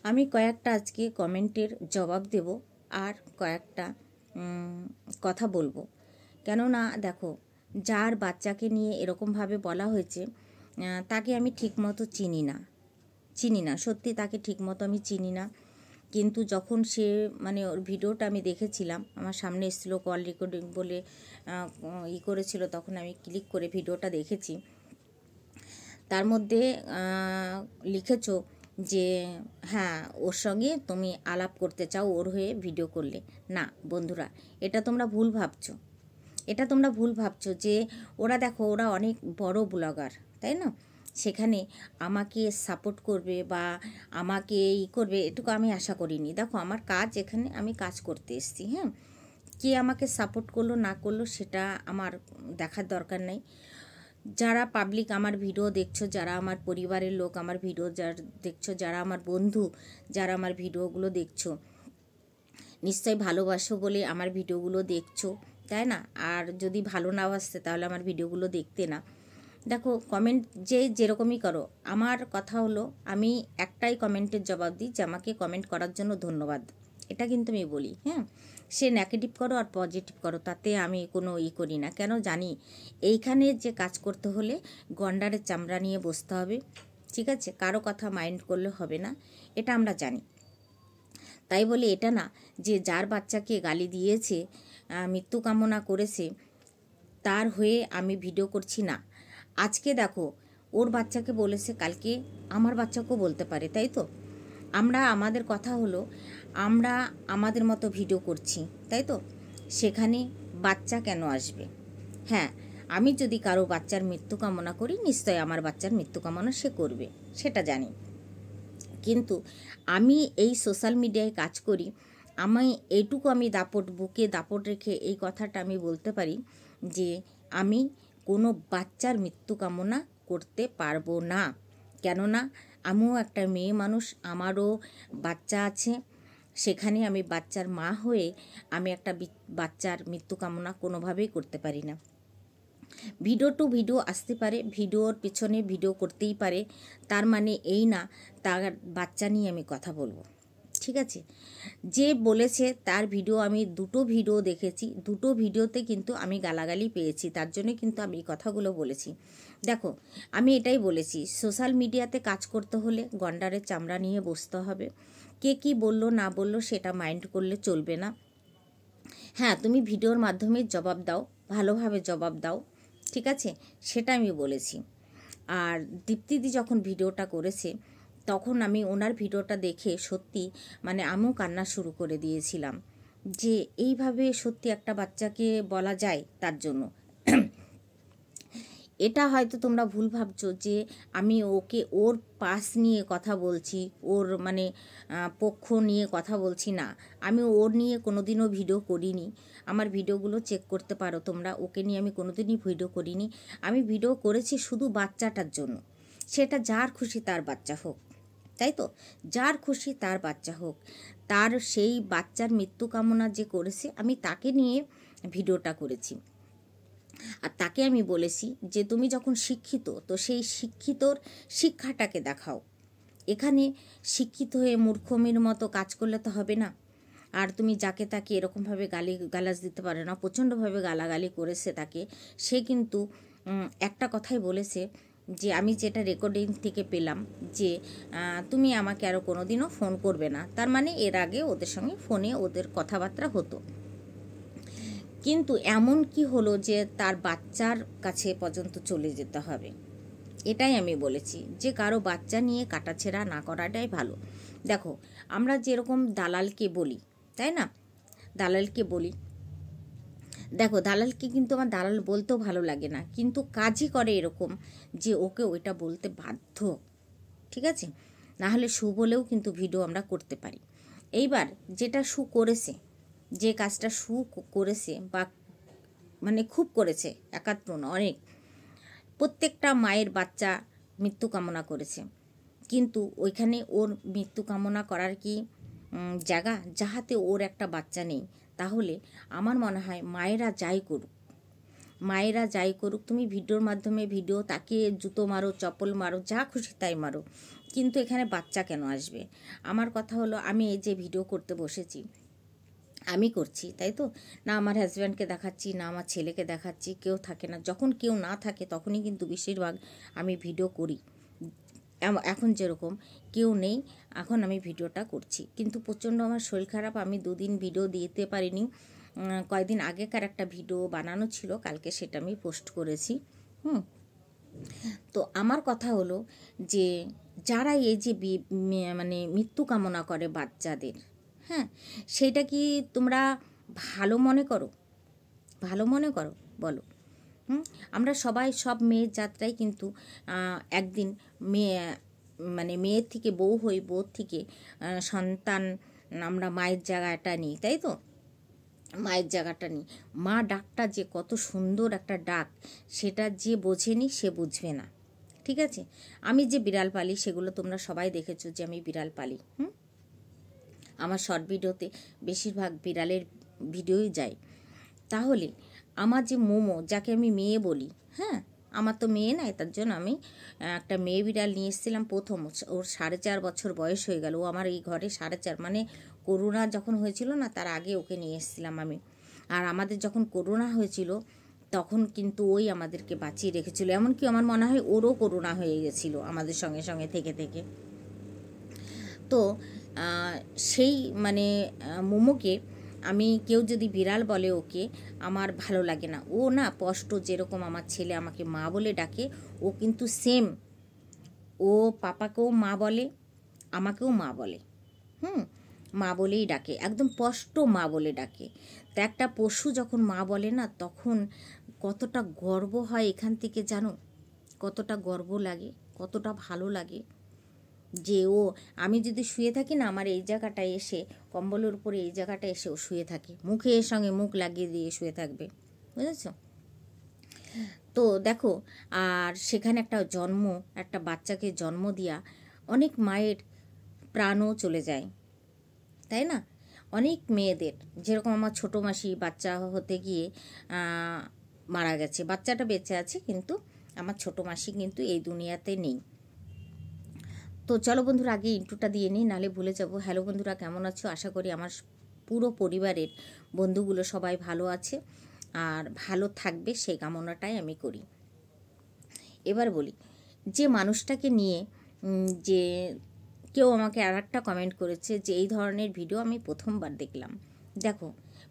আমি কয়েকটা আজকে কমেন্টের জবাব দেব আর কয়েকটা কথা বলবো। কেননা দেখো, যার বাচ্চাকে নিয়ে এরকমভাবে বলা হয়েছে তাকে আমি ঠিকমতো চিনি না, সত্যি তাকে ঠিকমতো আমি চিনি না। কিন্তু যখন সে মানে ওর ভিডিওটা আমি দেখেছিলাম, আমার সামনে এসেছিলো কল রেকর্ডিং বলে করেছিল, তখন আমি ক্লিক করে ভিডিওটা দেখেছি। তার মধ্যে লিখেছো যে হ্যাঁ, ওর সঙ্গে তুমি আলাপ করতে চাও, ওর হয়ে ভিডিও করলে। না বন্ধুরা, এটা তোমরা ভুল ভাবছো যে ওরা, দেখো, ওরা অনেক বড় ব্লগার, তাই না? সেখানে আমাকে সাপোর্ট করবে বা আমাকে করবে এটুকু আমি আশা করিনি। দেখো, আমার কাজ, এখানে আমি কাজ করতে এসেছি। হ্যাঁ, কে আমাকে সাপোর্ট করলো না করলো সেটা আমার দেখার দরকার নেই। যারা পাবলিক আমার ভিডিও দেখছো, যারা আমার পরিবারের লোক আমার ভিডিও দেখছো, যারা আমার বন্ধু, যারা আমার ভিডিওগুলো দেখছো, নিশ্চয়ই ভালোবাসো বলে আমার ভিডিওগুলো দেখছো, তাই না? আর যদি ভালো না বাসতে তাহলে আমার ভিডিওগুলো দেখতে না। দেখো, কমেন্ট যেরকমই করো, আমার কথা হলো আমি একটাই কমেন্টের জবাব দিই যে আমাকে কমেন্ট করার জন্য ধন্যবাদ। এটা কিন্তু আমি বলি। হ্যাঁ, সে নেগেটিভ করো আর পজিটিভ করো, তাতে আমি কোনো করি না। কেন জানি, এইখানে যে কাজ করতে হলে গন্ডারের চামড়া নিয়ে বসতে হবে, ঠিক আছে? কারো কথা মাইন্ড করলে হবে না, এটা আমরা জানি। তাই বলে এটা না যে যার বাচ্চাকে গালি দিয়েছে, মৃত্যু কামনা করেছে, তার হয়ে আমি ভিডিও করছি না। আজকে দেখো, ওর বাচ্চাকে বলেছে, কালকে আমার বাচ্চাকেও বলতে পারে, তাই তো? আমরা, আমাদের কথা হলো, আমরা আমাদের মতো ভিডিও করছি, তাই তো? সেখানে বাচ্চা কেন আসবে? হ্যাঁ, আমি যদি কারো বাচ্চার মৃত্যু কামনা করি, নিশ্চয়ই আমার বাচ্চার মৃত্যু কামনা সে করবে, সেটা জানি। কিন্তু আমি এই সোশ্যাল মিডিয়ায় কাজ করি, এইটুকু আমি বুকে দাপট রেখে এই কথাটা আমি বলতে পারি যে আমি কোনো বাচ্চার মৃত্যু কামনা করতে পারবো না। কেননা আমিও একটা মেয়ে মানুষ, আমারও বাচ্চা আছে। সেখানে আমি বাচ্চার মা হয়ে আমি একটা বাচ্চার মৃত্যু কামনা কোনোভাবেই করতে পারি না। ভিডিও টু ভিডিও আসতে পারে, ভিডিওর পেছনে ভিডিও করতেই পারে, তার মানে এই না তার বাচ্চা নিয়ে আমি কথা বলবো, ঠিক আছে? যে বলেছে তার ভিডিও আমি দুটো ভিডিও দেখেছি, দুটো ভিডিওতে কিন্তু আমি গালাগালি পেয়েছি, তার জন্য কিন্তু আমি এই কথাগুলো বলেছি। দেখো, আমি এটাই বলেছি, সোশ্যাল মিডিয়াতে কাজ করতে হলে গন্ডারের চামড়া নিয়ে বসতে হবে। কে কি বললো না বললো সেটা মাইন্ড করলে চলবে না। হ্যাঁ, তুমি ভিডিওর মাধ্যমে জবাব দাও, ভালোভাবে জবাব দাও, ঠিক আছে? সেটা আমি বলেছি। আর দীপ্তিদি যখন ভিডিওটা করেছে, তখন আমি ওনার ভিডিওটা দেখে সত্যি মানে আমিও কান্না শুরু করে দিয়েছিলাম যে এইভাবে সত্যি একটা বাচ্চাকে বলা যায় তার জন্য। এটা হয়তো তোমরা ভুল ভাবছো যে আমি ওর পাশ নিয়ে কথা বলছি, ওর মানে পক্ষ নিয়ে কথা বলছি। না, আমি ওর নিয়ে কোনোদিনও ভিডিও করিনি। আমার ভিডিওগুলো চেক করতে পারো তোমরা, ওকে নিয়ে আমি কোনোদিনই ভিডিও করিনি। আমি ভিডিও করেছি শুধু বাচ্চাটার জন্য, সেটা যার খুশি তার বাচ্চা হোক, তাই তো? যার খুশি তার বাচ্চা হোক, তার সেই বাচ্চার মৃত্যু কামনা যে করেছে, আমি তাকে নিয়ে ভিডিওটা করেছি। আর তাকে আমি বলেছি যে তুমি যখন শিক্ষিত, তো সেই শিক্ষিতর শিক্ষাটাকে দেখাও। এখানে শিক্ষিত হয়ে মূর্খমের মতো কাজ করলে তো হবে না। আর তুমি যাকে তাকে এরকমভাবে গালাজ দিতে পারে না। প্রচণ্ডভাবে গালাগালি করেছে তাকে। সে কিন্তু একটা কথাই বলেছে যে আমি যেটা রেকর্ডিং থেকে পেলাম যে তুমি আমাকে আরও কোনো দিনও ফোন করবে না। তার মানে এর আগে ওদের সঙ্গে ফোনে ওদের কথাবার্তা হতো, কিন্তু এমন কি হলো যে তার বাচ্চার কাছে পর্যন্ত চলে যেতে হবে? এটাই আমি বলেছি যে কারো বাচ্চা নিয়ে কাটাছেঁড়া না করাটাই ভালো। দেখো, আমরা যেরকম দালালকে বলি, তাই না? দালালকে বলি, দেখো, দালালকে কিন্তু আমার দালাল বলতেও ভালো লাগে না, কিন্তু কাজই করে এরকম যে ওকে ওইটা বলতে বাধ্য, ঠিক আছে? নাহলে শু বলেও কিন্তু ভিডিও আমরা করতে পারি। এইবার যেটা শু করেছে, যে কাজটা শু করেছে বা মানে খুব করেছে, একাত্র না, অনেক, প্রত্যেকটা মায়ের বাচ্চা মৃত্যু কামনা করেছে। কিন্তু ওইখানে ওর মৃত্যু কামনা করার কি জায়গা? যাহাতে ওর একটা বাচ্চা নেই। তাহলে আমার মনে হয় মায়েরা যাই করুক, তুমি ভিডিওর মাধ্যমে ভিডিও তাকে জুতো মারো, চপ্পল মারো, যা খুশি তাই মারো, কিন্তু এখানে বাচ্চা কেন আসবে? আমার কথা হলো, আমি এই যে ভিডিও করতে বসেছি, আমি করছি, তাই তো? না আমার হাজব্যান্ডকে দেখাচ্ছি, না আমার ছেলেকে দেখাচ্ছি, কেউ থাকে না। যখন কেউ না থাকে তখনই কিন্তু বেশিরভাগ আমি ভিডিও করি। এখন যেরকম কেউ নেই, এখন আমি ভিডিওটা করছি। কিন্তু প্রচণ্ড আমার শরীর খারাপ, আমি 2 দিন ভিডিও দিতে পারিনি। কয়েকদিন আগেকার একটা ভিডিও বানানো ছিল, কালকে সেটা আমি পোস্ট করেছি। তো আমার কথা হলো যে যারা এই যে মানে মৃত্যু কামনা করে বাচ্চাদের, হ্যাঁ, সেটা কি তোমরা ভালো মনে করো? ভালো মনে করো বলো? আমরা সবাই, সব মেয়ের যাত্রায় কিন্তু একদিন মেয়ে, মানে মেয়ের থেকে বউ হই, বউর থেকে সন্তান, আমরা মায়ের জায়গাটা নিই, তাই তো? মায়ের জায়গাটা নিই। মা ডাকটা যে কত সুন্দর একটা ডাক, সেটা যে বোঝেনি সে বুঝবে না, ঠিক আছে? আমি যে বিড়াল পালি সেগুলো তোমরা সবাই দেখেছো যে আমি বিড়াল পালি। আমার শর্ট ভিডিওতে বেশিরভাগ বিড়ালের ভিডিওই যায়। তাহলে আমার যে মোমো, যাকে আমি মেয়ে বলি, হ্যাঁ, আমার তো মেয়ে নাই, তার জন্য আমি একটা মেয়ে বিড়াল নিয়ে এসেছিলাম প্রথম। ওর 4.5 বছর বয়স হয়ে গেল। ও আমার এই ঘরে 4.5, মানে করোনা যখন হয়েছিল না, তার আগে ওকে নিয়ে এসেছিলাম আমি। আর আমাদের যখন করোনা হয়েছিল তখন কিন্তু ওই আমাদেরকে বাঁচিয়ে রেখেছিল। এমনকি আমার মনে হয় ওরও করোনা হয়ে গেছিলো আমাদের সঙ্গে সঙ্গে থেকে থেকে। তো সেই মানে মোমোকে আমি, কেউ যদি বিড়াল বলে ওকে, আমার ভালো লাগে না। ও না স্পষ্ট, যেরকম আমার ছেলে আমাকে মা বলে ডাকে, ও কিন্তু সেম, ও পাপাকেও মা বলে, আমাকেও মা বলে। মা বলেই ডাকে, একদম স্পষ্ট মা বলে ডাকে। তা একটা পশু যখন মা বলে না, তখন কতটা গর্ব হয় এখান থেকে, জানো? কতটা গর্ব লাগে, কতটা ভালো লাগে যে ও, আমি যদি শুয়ে থাকি না, আমার এই জায়গাটায় এসে, কম্বলের উপরে এই জায়গাটায় এসে ও শুয়ে থাকে, মুখে এর সঙ্গে মুখ লাগিয়ে দিয়ে শুয়ে থাকবে, বুঝেছ? তো দেখো, আর সেখানে একটা বাচ্চাকে জন্ম দিয়া অনেক মায়ের প্রাণও চলে যায়, তাই না? অনেক মেয়েদের, যেরকম আমার ছোটো মাসি বাচ্চা হতে গিয়ে মারা গেছে, বাচ্চাটা বেঁচে আছে, কিন্তু আমার ছোটো মাসি কিন্তু এই দুনিয়াতে নেই। তো চলো বন্ধুরা, আগে ইন্ট্রোটা দিয়ে নিই, নাহলে ভুলে যাব। হ্যালো বন্ধুরা, কেমন আছো? আশা করি আমার পুরো পরিবারের বন্ধুগুলো সবাই ভালো আছে আর ভালো থাকবে, সেই কামনাটাই আমি করি। এবার বলি, যে মানুষটাকে নিয়ে যে কেউ আমাকে আর একটা কমেন্ট করেছে যে এই ধরনের ভিডিও আমি প্রথমবার দেখলাম। দেখো,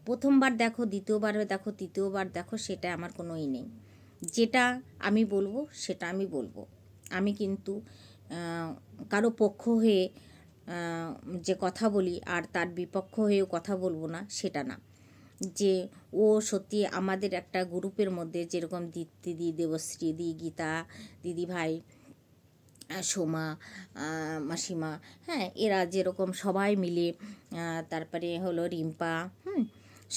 প্রথমবার দেখো, দ্বিতীয়বার দেখো, তৃতীয়বার দেখো, সেটা আমার কোনোই নেই। যেটা আমি বলবো সেটা আমি বলবো। আমি কিন্তু কারো পক্ষ হয়ে যে কথা বলি আর তার বিপক্ষ হয়েও কথা বলবো না, সেটা না। যে ও সত্যি আমাদের একটা গ্রুপের মধ্যে, যেরকম দিদি, দেবশ্রী দি, গীতা দিদি ভাই, সোমা মাসিমা, হ্যাঁ, এরা যেরকম সবাই মিলে, তারপরে হলো রিম্পা,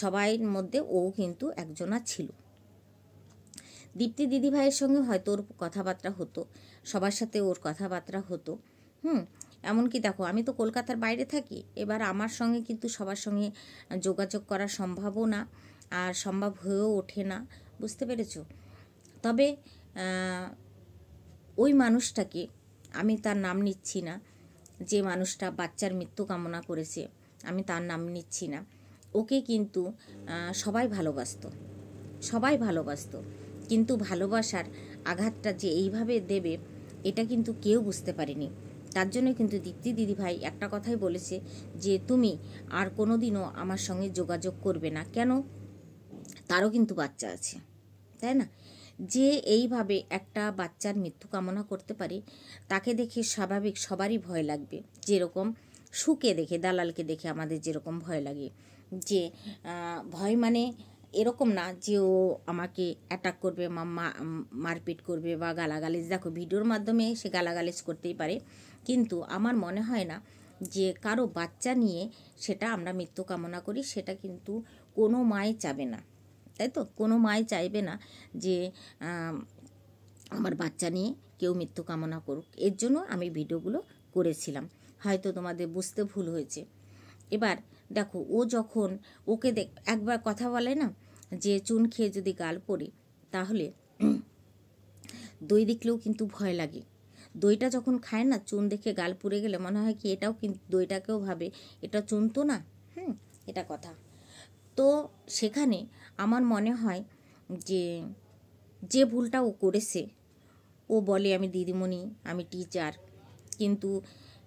সবাইয়ের মধ্যে ও কিন্তু একজনা ছিল। দীপ্তি দিদি ভাইয়ের সঙ্গে হয়তো ওর কথাবার্তা হতো, সবার সাথে ওর কথাবার্তা হতো। এমনকি দেখো, আমি তো কলকাতার বাইরে থাকি, এবার আমার সঙ্গে কিন্তু সবার সঙ্গে যোগাযোগ করা সম্ভবও না, আর সম্ভব হয়েও ওঠে না, বুঝতে পেরেছো? তবে ওই মানুষটাকে, আমি তার নাম নিচ্ছি না, যে মানুষটা বাচ্চার মৃত্যু কামনা করেছে, আমি তার নাম নিচ্ছি না, ওকে কিন্তু সবাই ভালোবাসতো, সবাই ভালোবাসতো। কিন্তু ভালোবাসার আঘাতটা যে এইভাবে দেবে, এটা কিন্তু কেউ বুঝতে পারেনি। তার জন্য কিন্তু দীপ্তি দিদিভাই একটা কথাই বলেছে যে তুমি আর কোনো দিনও আমার সঙ্গে যোগাযোগ করবে না। কেন? তারও কিন্তু বাচ্চা আছে, তাই না? যে এইভাবে একটা বাচ্চার মৃত্যু কামনা করতে পারে, তাকে দেখে স্বাভাবিক সবারই ভয় লাগবে। যেরকম সুকে দেখে, দালালকে দেখে আমাদের যেরকম ভয় লাগে, যে ভয় মানে এরকম না যে ও আমাকে অ্যাটাক করবে, মারপিট করবে বা গালাগালিজ। দেখো, ভিডিওর মাধ্যমে সে গালাগালিজ করতেই পারে, কিন্তু আমার মনে হয় না যে কারো বাচ্চা নিয়ে সেটা আমরা মৃত্যু কামনা করি, সেটা কিন্তু কোনো মাই চাবে না, তাই তো? কোনো মাই চাইবে না যে আমার বাচ্চা নিয়ে কেউ মৃত্যু কামনা করুক। এর জন্য আমি ভিডিওগুলো করেছিলাম, হয়তো তোমাদের বুঝতে ভুল হয়েছে। এবার দেখো, ও যখন ওকে একবার কথা বলে না যে চুন খেয়ে যদি গাল পড়ে, তাহলে দই দেখলেও কিন্তু ভয় লাগে। দইটা যখন খায় না, চুন দেখে গাল পুড়ে গেলে মনে হয় কি এটাও কিন্তু দইটাকেও ভাবে এটা চুন তো না। এটা কথা। তো সেখানে আমার মনে হয় যে যে ভুলটা ও করেছে, ও বলে আমি দিদিমণি, আমি টিচার, কিন্তু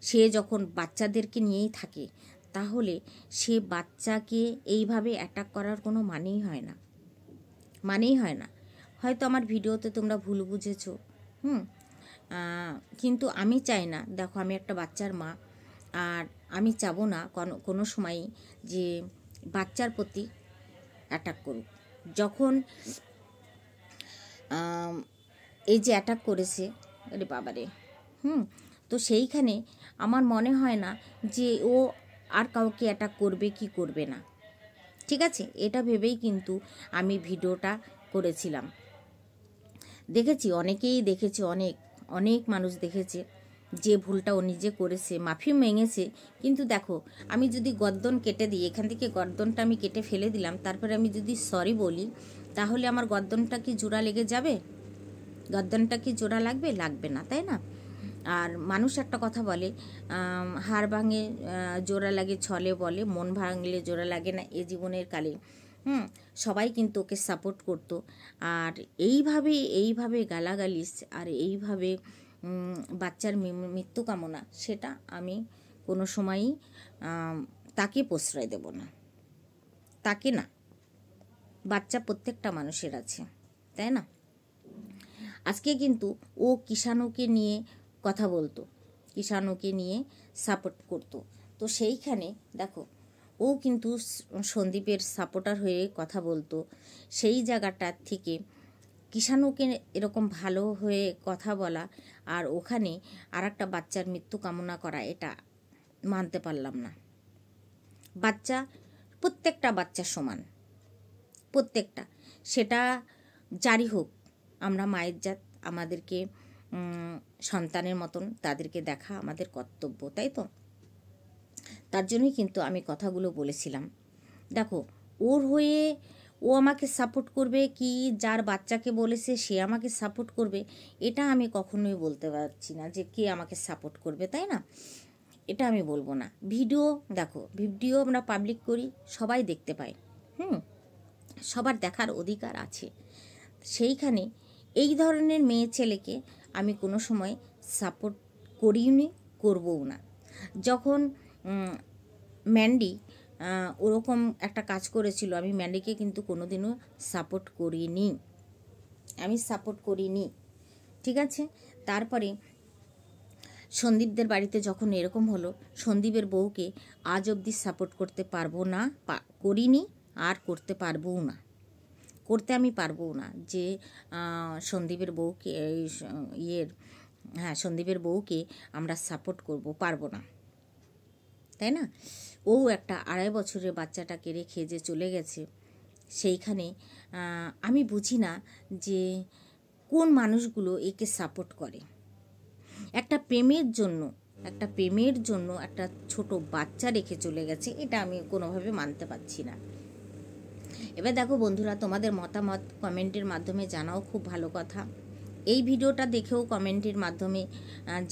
সে যখন বাচ্চাদেরকে নিয়েই থাকে তাহলে সে বাচ্চাকে এইভাবে অ্যাটাক করার কোনো মানেই হয় না, মানেই হয় না। হয়তো আমার ভিডিওতে তোমরা ভুল বুঝেছো, কিন্তু আমি চাই না, দেখো আমি একটা বাচ্চার মা, আর আমি চাবো না কোনো সময়ই যে বাচ্চার প্রতি অ্যাটাক করুক। যখন এই যে অ্যাটাক করেছে, আরে বাবারে, তো সেইখানে আমার মনে হয় না যে ও আর কাউকে অ্যাটাক করবে কি করবে না, ঠিক আছে? এটা ভেবেই কিন্তু আমি ভিডিওটা করেছিলাম। দেখেছি, অনেকেই দেখেছে, অনেক অনেক মানুষ দেখেছে যে ভুলটা ও নিজে করেছে, মাফি মেঙেছে। কিন্তু দেখো, আমি যদি গর্দন কেটে দিই, এখান থেকে গর্দনটা আমি কেটে ফেলে দিলাম, তারপরে আমি যদি সরি বলি, তাহলে আমার গর্দনটা কি জোড়া লেগে যাবে? গর্দনটা কি জোড়া লাগবে? লাগবে না, তাই না? আর মানুষ একটা কথা বলে, হাড় ভাঙে জোড়া লাগে ছলে বলে, মন ভাঙলে জোড়া লাগে না এ জীবনের কালে। সবাই কিন্তু ওকে সাপোর্ট করতো। আর এইভাবে গালাগালিস আর এইভাবে বাচ্চার মৃত্যু কামনা, সেটা আমি কোনো সময়ই তাকে প্রশ্রয় দেব না, তাকে না। বাচ্চা প্রত্যেকটা মানুষের আছে, তাই না? আজকে কিন্তু ও কিষাণুকে নিয়ে কথা বলতো, কিষাণুকে নিয়ে সাপোর্ট করতো। তো সেইখানে দেখো, ও কিন্তু সন্দীপের সাপোর্টার হয়ে কথা বলতো। সেই জায়গাটার থেকে কিষাণুকে এরকম ভালো হয়ে কথা বলা আর ওখানে আর একটা বাচ্চার মৃত্যু কামনা করা, এটা মানতে পারলাম না। বাচ্চা, প্রত্যেকটা বাচ্চা সমান, প্রত্যেকটা, সেটা যারই হোক। আমরা মায়ের জাত, আমাদেরকে সন্তানের মতন তাদেরকে দেখা আমাদের কর্তব্য, তাই তো? তার জন্যই কিন্তু আমি কথাগুলো বলেছিলাম। দেখো, ওর হয়ে ও আমাকে সাপোর্ট করবে কি যার বাচ্চাকে বলেছে সে আমাকে সাপোর্ট করবে, এটা আমি কখনোই বলতে পারছি না যে কে আমাকে সাপোর্ট করবে, তাই না? এটা আমি বলবো না। ভিডিও দেখো, ভিডিও আমরা পাবলিক করি, সবাই দেখতে পায়, সবার দেখার অধিকার আছে। সেইখানে এই ধরনের মেয়ে ছেলেকে আমি কোনো সময় সাপোর্ট করিনি, করবও না। যখন ম্যান্ডি ওরকম একটা কাজ করেছিল, আমি ম্যান্ডিকে কিন্তু কোনোদিনও সাপোর্ট করিনি, আমি সাপোর্ট করিনি, ঠিক আছে? তারপরে সন্দীপদের বাড়িতে যখন এরকম হলো, সন্দীপের বউকে আজ অবধি সাপোর্ট করতে পারবো না, করিনি, আর করতে পারবও না, করতে আমি পারবও না। যে সন্দীপের বউকে সন্দীপের বউকে আমরা সাপোর্ট করব, পারবো না, তাই না? ও একটা 2.5 বছরের বাচ্চাটাকে রেখে যে চলে গেছে, সেইখানে আমি বুঝি না যে কোন মানুষগুলো একে সাপোর্ট করে। একটা প্রেমের জন্য একটা ছোট বাচ্চা রেখে চলে গেছে, এটা আমি কোনোভাবে মানতে পারছি না। এবার দেখো বন্ধুরা, তোমাদের মতামত কমেন্টের মাধ্যমে জানাও, খুব ভালো কথা। এই ভিডিওটা দেখেও কমেন্টের মাধ্যমে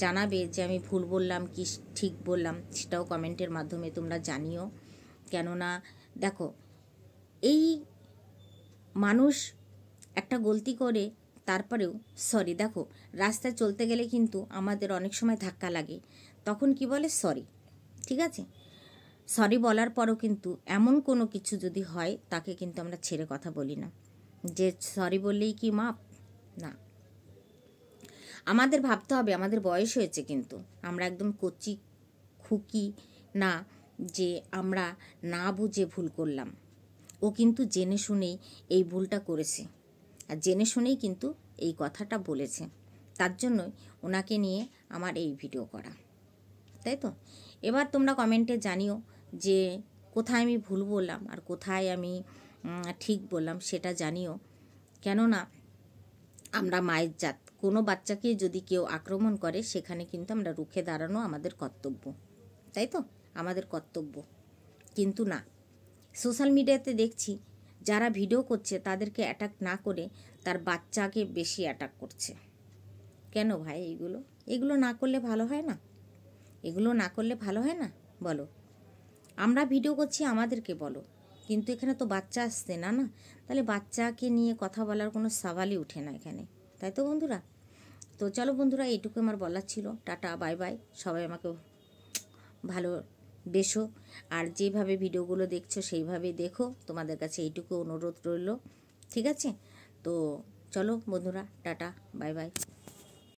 জানাবে যে আমি ভুল বললাম কি ঠিক বললাম, সেটাও কমেন্টের মাধ্যমে তোমরা জানিও। কেননা দেখো, এই মানুষ একটা গলতি করে তারপরেও সরি, দেখো রাস্তায় চলতে গেলে কিন্তু আমাদের অনেক সময় ধাক্কা লাগে, তখন কি বলে সরি, ঠিক আছে? সরি বলার পরও কিন্তু এমন কোনো কিছু যদি হয়, তাকে কিন্তু আমরা ছেড়ে কথা বলি না যে সরি বললেই কি মাপ, না। আমাদের ভাবতে হবে আমাদের বয়স হয়েছে, কিন্তু আমরা একদম কচি খুকি না যে আমরা না বুঝে ভুল করলাম। ও কিন্তু জেনে শুনেই এই ভুলটা করেছে, আর জেনে শুনেই কিন্তু এই কথাটা বলেছে। তার জন্যই ওনাকে নিয়ে আমার এই ভিডিও করা, তাই তো? এবার তোমরা কমেন্টে জানিও যে কোথায় আমি ভুল বললাম আর কোথায় আমি ঠিক বললাম, সেটা জানিও। কেননা আমরা মায়ের জাত, কোনো বাচ্চাকে যদি কেউ আক্রমণ করে, সেখানে কিন্তু আমরা রুখে দাঁড়ানো আমাদের কর্তব্য, তাই তো? আমাদের কর্তব্য। কিন্তু না, সোশ্যাল মিডিয়াতে দেখছি যারা ভিডিও করছে তাদেরকে অ্যাটাক না করে তার বাচ্চাকে বেশি অ্যাটাক করছে। কেন ভাই? এগুলো না করলে ভালো হয় না? এগুলো না করলে ভালো হয় না? বলো। আমরা ভিডিও করছি, আমাদেরকে বলো, কিন্তু এখানে তো বাচ্চা আসছে না, না? তাহলে বাচ্চাকে নিয়ে কথা বলার কোনো সওয়ালই উঠে না এখানে, তাই তো বন্ধুরা? তো চলো বন্ধুরা, এইটুকু আমার বলার ছিল। Tata, bye bye. সবাই আমাকে ভালো বেশো, আর যেভাবে ভিডিওগুলো দেখছো সেইভাবে দেখো, তোমাদের কাছে এইটুকু অনুরোধ রইল, ঠিক আছে? তো চলো বন্ধুরা, টাটা, বাই বাই।